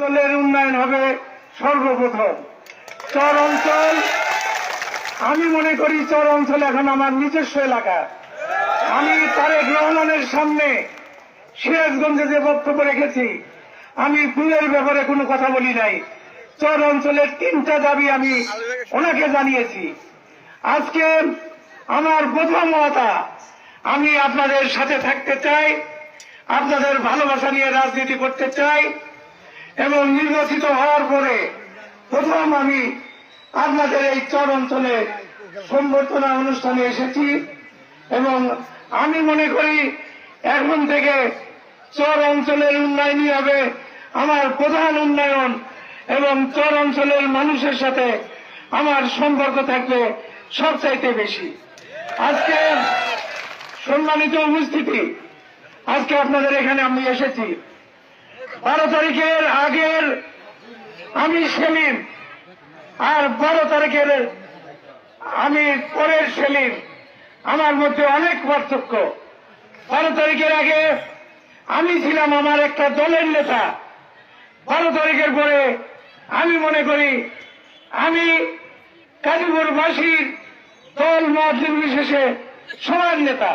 অঞ্চলের উন্নয়ন হবে সর্বপ্রথম। চর অঞ্চল, আমি মনে করি চর অঞ্চল এখন আমার নিজস্ব এলাকা। আমি তারেক রহমানের সামনে সিরাজগঞ্জে যে বক্তব্য রেখেছি, আমি ভুলের ব্যাপারে কোনো কথা বলি নাই। চর অঞ্চলের 3টা দাবি আমি ওনাকে জানিয়েছি। আজকে আমার প্রথম কথা, আমি আপনাদের সাথে থাকতে চাই, আপনাদের ভালোবাসা নিয়ে রাজনীতি করতে চাই এবং নির্বাচিত হওয়ার পরে প্রথম আমি আপনাদের এই চর অঞ্চলে সম্বর্ধনা অনুষ্ঠানে এসেছি এবং আমি মনে করি এখন থেকে চর অঞ্চলের উন্নয়নই হবে আমার প্রধান উন্নয়ন এবং চর অঞ্চলের মানুষের সাথে আমার সম্পর্ক থাকবে সবচাইতে বেশি। আজকে সম্মানিত উপস্থিতি, আজকে আপনাদের এখানে আমি এসেছি 12 তারিখের আগের আমি সেলিম আর 12 তারিখের আমি পরের সেলিম, আমার মধ্যে অনেক পার্থক্য। 12 তারিখের আগে আমি ছিলাম আমার একটা দলের নেতা, 12 তারিখের পরে আমি মনে করি আমি গাজীপুরবাসীর দল মত নির্বিশেষে সবার নেতা।